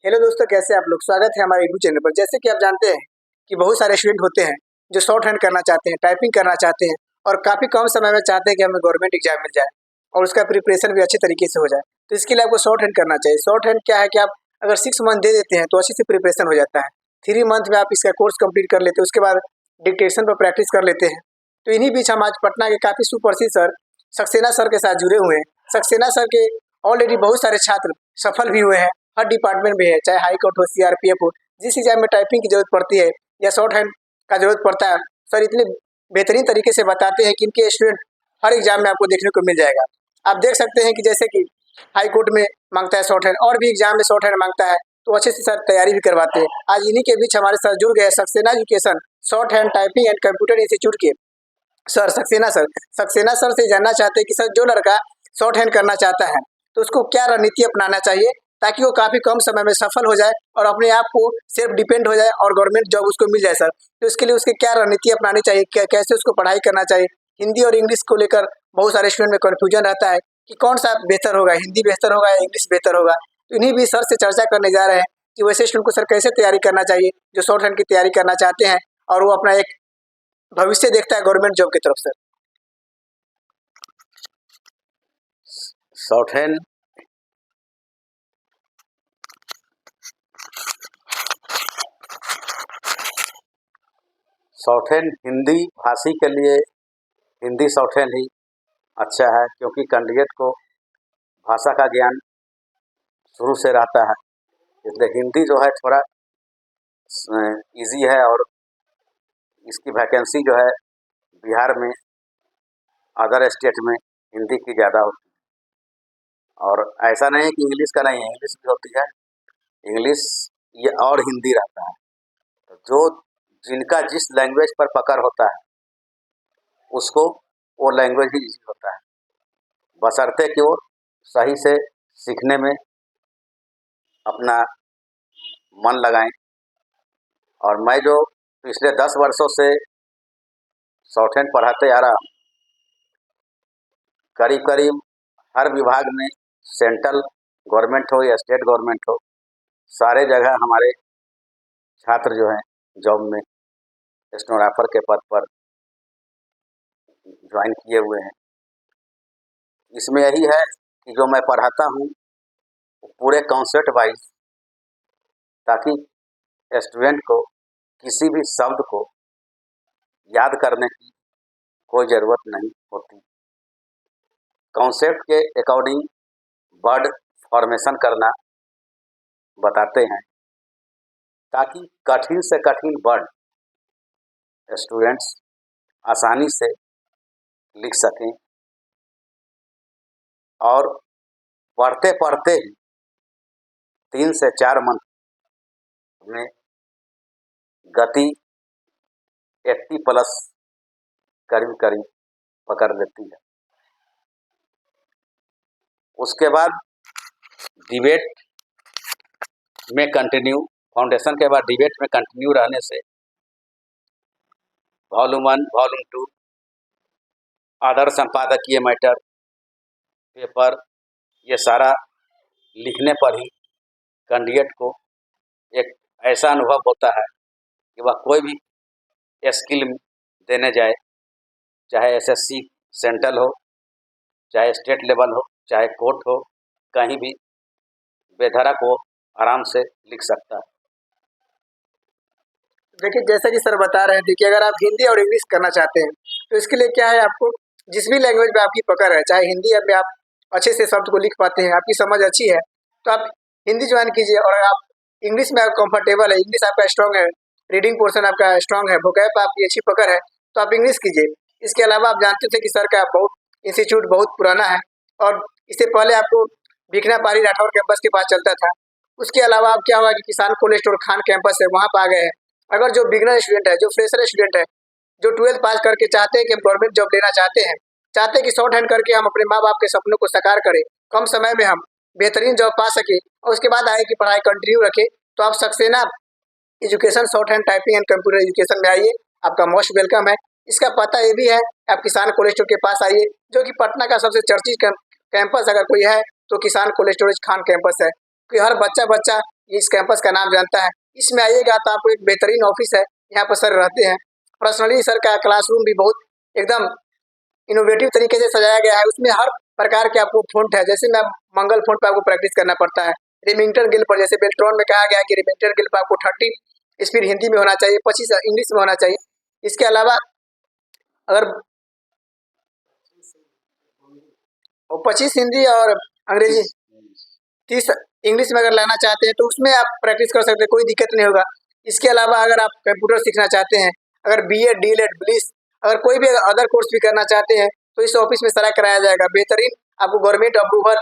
Hello दोस्तों, कैसे आप लोग। स्वागत है हमारे यूट्यूब चैनल पर। जैसे कि आप जानते हैं कि बहुत सारे स्टूडेंट होते हैं जो शॉर्ट हैंड करना चाहते हैं, टाइपिंग करना चाहते हैं और काफ़ी कम समय में चाहते हैं कि हमें गवर्नमेंट एग्जाम मिल जाए और उसका प्रिपरेशन भी अच्छे तरीके से हो जाए। तो इसके लिए आपको शॉर्ट हैंड करना चाहिए। शॉर्ट हैंड क्या है कि आप अगर 6 मंथ दे देते हैं तो अच्छे से प्रिपरेशन हो जाता है। 3 मंथ में आप इसका कोर्स कंप्लीट कर लेते हैं, उसके बाद डिक्टेशन पर प्रैक्टिस कर लेते हैं। तो इन्हीं बीच हम आज पटना के काफ़ी सुप्रसिद्ध सर सक्सेना सर के साथ जुड़े हुए हैं। सक्सेना सर के ऑलरेडी बहुत सारे छात्र सफल भी हुए हैं, हर डिपार्टमेंट में है, चाहे हाई कोर्ट हो, सीआरपीएफ हो, जिस एग्जाम में टाइपिंग की जरूरत पड़ती है या शॉर्ट हैंड का जरूरत पड़ता है, सर इतने बेहतरीन तरीके से बताते हैं कि इनके स्टूडेंट हर एग्जाम में आपको देखने को मिल जाएगा। आप देख सकते हैं कि जैसे कि हाई कोर्ट में मांगता है शॉर्ट हैंड और भी एग्जाम में शॉर्ट हैंड मांगता है, तो अच्छे से सर तैयारी भी करवाते हैं। आज इन्हीं के बीच हमारे साथ जुड़ गए Saxena education shorthand typing and computer institute के sir Saxena sir. Saxena sir से जानना चाहते हैं कि सर जो लड़का शॉर्ट हैंड करना चाहता है तो उसको क्या रणनीति अपनाना चाहिए ताकि वो काफ़ी कम समय में सफल हो जाए और अपने आप को सेल्फ डिपेंड हो जाए और गवर्नमेंट जॉब उसको मिल जाए। सर तो इसके लिए उसके क्या रणनीति अपनानी चाहिए, कैसे उसको पढ़ाई करना चाहिए। हिंदी और इंग्लिश को लेकर बहुत सारे स्टूडेंट में कन्फ्यूजन रहता है कि कौन सा बेहतर होगा, हिंदी बेहतर होगा या इंग्लिश बेहतर होगा। तो इन्हीं भी सर से चर्चा करने जा रहे हैं कि वैसे स्टूडेंट को सर कैसे तैयारी करना चाहिए जो शॉर्ट हैंड की तैयारी करना चाहते हैं और वो अपना एक भविष्य देखता है गवर्नमेंट जॉब की तरफ। सर शॉर्ट हैंड हिंदी भाषी के लिए हिंदी शॉर्ट हैंड ही अच्छा है, क्योंकि कैंडिडेट को भाषा का ज्ञान शुरू से रहता है। इसलिए हिंदी जो है थोड़ा इजी है और इसकी वैकेंसी जो है बिहार में, अदर स्टेट में हिंदी की ज़्यादा होती है। और ऐसा नहीं है कि इंग्लिश का नहीं है, इंग्लिश भी होती है, इंग्लिश ये और हिंदी रहता है। तो जो जिनका जिस लैंग्वेज पर पकड़ होता है उसको वो लैंग्वेज ही इजी होता है, बशर्ते कि वो सही से सीखने में अपना मन लगाएं। और मैं जो पिछले 10 वर्षों से शॉर्ट हैंड पढ़ाते आ रहा हूँ, करीब करीब हर विभाग में, सेंट्रल गवर्नमेंट हो या स्टेट गवर्नमेंट हो, सारे जगह हमारे छात्र जो हैं जॉब में स्टेनोग्राफर के पद पर ज्वाइन किए हुए हैं। इसमें यही है कि जो मैं पढ़ाता हूँ पूरे कॉन्सेप्ट वाइज, ताकि स्टूडेंट को किसी भी शब्द को याद करने की कोई ज़रूरत नहीं होती। कॉन्सेप्ट के अकॉर्डिंग वर्ड फॉर्मेशन करना बताते हैं, ताकि कठिन से कठिन वर्ड स्टूडेंट्स आसानी से लिख सकें और पढ़ते पढ़ते ही 3 से 4 मंथ में गति 80+ करीब करीब पकड़ लेती है। उसके बाद डिबेट में कंटिन्यू, फाउंडेशन के बाद डिबेट में कंटिन्यू रहने से वॉल्यूम 1, वॉल्यूम 2, आदर संपादकीय मैटर, पेपर, ये सारा लिखने पर ही कैंडिडेट को एक ऐसा अनुभव होता है कि वह कोई भी स्किल देने जाए, चाहे एसएससी सेंट्रल हो, चाहे स्टेट लेवल हो, चाहे कोर्ट हो, कहीं भी बेधड़क हो आराम से लिख सकता है। देखिए, जैसा कि सर बता रहे थे कि अगर आप हिंदी और इंग्लिश करना चाहते हैं तो इसके लिए क्या है, आपको जिस भी लैंग्वेज में आपकी पकड़ है, चाहे हिंदी में आप अच्छे से शब्द को लिख पाते हैं, आपकी समझ अच्छी है, तो आप हिंदी ज्वाइन कीजिए। और आप इंग्लिश में आप कंफर्टेबल है, इंग्लिश आपका स्ट्रांग है, रीडिंग पोर्शन आपका स्ट्रांग है, वोकैब आपकी अच्छी पकड़ है, तो आप इंग्लिश कीजिए। इसके अलावा आप जानते थे कि सर का बहुत इंस्टीट्यूट बहुत पुराना है और इससे पहले आपको भिखना पारी राठौर कैंपस के पास चलता था। उसके अलावा अब क्या हुआ कि किसान कोल्ड स्टोर खान कैंपस है, वहाँ पर आ गए हैं। अगर जो बिगनर स्टूडेंट है, जो फ्रेशर स्टूडेंट है, जो 12th पास करके चाहते हैं कि हम गवर्नमेंट जॉब लेना चाहते हैं, चाहते हैं कि शॉर्ट हैंड करके हम अपने माँ बाप के सपनों को साकार करें, कम समय में हम बेहतरीन जॉब पा सके और उसके बाद आगे की पढ़ाई कंटिन्यू रखें, तो आप Saxena education shorthand typing and computer education में आइए, आपका मोस्ट वेलकम है। इसका पता ये भी है, आप किसान कोल्ड स्टोर के पास आइए, जो कि पटना का सबसे चर्चित कैंपस अगर कोई है तो किसान कोल्ड स्टोरेज खान कैंपस है, कि हर बच्चा इस कैंपस का नाम जानता है। इसमें आइएगा तो आपको एक बेहतरीन ऑफिस है, यहाँ पर सर रहते हैं। पर्सनली सर का क्लासरूम भी बहुत एकदम इनोवेटिव तरीके से सजाया गया है। उसमें हर प्रकार के आपको फ़ॉन्ट है, जैसे मैं मंगल फ़ॉन्ट पे आपको प्रैक्टिस करना पड़ता है। रेमिंगटन गिल पर, जैसे बेल्ट्रॉन में कहा गया है कि रेमिंगटन गिल पर आपको 30 स्पीड हिंदी में होना चाहिए, 25 इंग्लिश में होना चाहिए। इसके अलावा अगर 25 हिंदी और अंग्रेजी 30 इंग्लिश में अगर लाना चाहते हैं तो उसमें आप प्रैक्टिस कर सकते हैं, कोई दिक्कत नहीं होगा। इसके अलावा अगर आप कंप्यूटर सीखना चाहते हैं, अगर बीएड, डीएलएड, ब्लिस, अगर कोई भी अदर कोर्स भी करना चाहते हैं तो इस ऑफिस में सारा कराया जाएगा। बेहतरीन आपको गवर्नमेंट अप्रूवल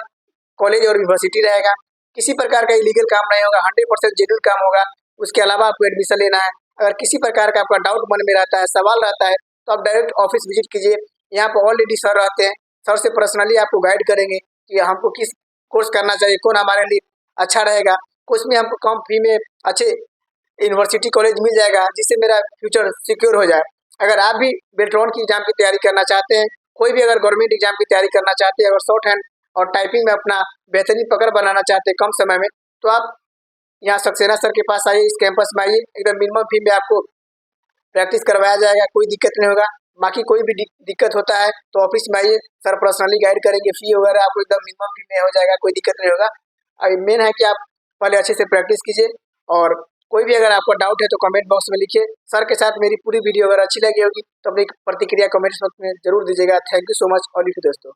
कॉलेज और यूनिवर्सिटी रहेगा। किसी प्रकार का इलीगल काम नहीं होगा, 100% जेन्युइन काम होगा। उसके अलावा आपको एडमिशन लेना है, अगर किसी प्रकार का आपका डाउट मन में रहता है, सवाल रहता है, तो आप डायरेक्ट ऑफिस विजिट कीजिए। यहाँ पर ऑलरेडी सर रहते हैं, सर से पर्सनली आपको गाइड करेंगे कि हमको किस कोर्स करना चाहिए, कौन हमारे लिए अच्छा रहेगा। उसमें हमको कम फी में अच्छे यूनिवर्सिटी कॉलेज मिल जाएगा, जिससे मेरा फ्यूचर सिक्योर हो जाए। अगर आप भी बेल्ट्रॉन की एग्जाम की तैयारी करना चाहते हैं, कोई भी अगर गवर्नमेंट एग्जाम की तैयारी करना चाहते हैं, अगर शॉर्ट हैंड और टाइपिंग में अपना बेहतरीन पकड़ बनाना चाहते हैं कम समय में, तो आप यहाँ सक्सेना सर के पास आइए, इस कैंपस में आइए। एकदम मिनिमम फी में आपको प्रैक्टिस करवाया जाएगा, कोई दिक्कत नहीं होगा। बाकी कोई भी दिक्कत होता है तो ऑफिस में आइए, सर पर्सनली गाइड करेंगे। फी वगैरह आपको एकदम मिनिमम फी में हो जाएगा, कोई दिक्कत नहीं होगा। मेन है कि आप पहले अच्छे से प्रैक्टिस कीजिए, और कोई भी अगर आपको डाउट है तो कमेंट बॉक्स में लिखिए। सर के साथ मेरी पूरी वीडियो अगर अच्छी लगी होगी तो अपनी प्रतिक्रिया कमेंट बॉक्स में जरूर दीजिएगा। Thank you so much all you दोस्तों।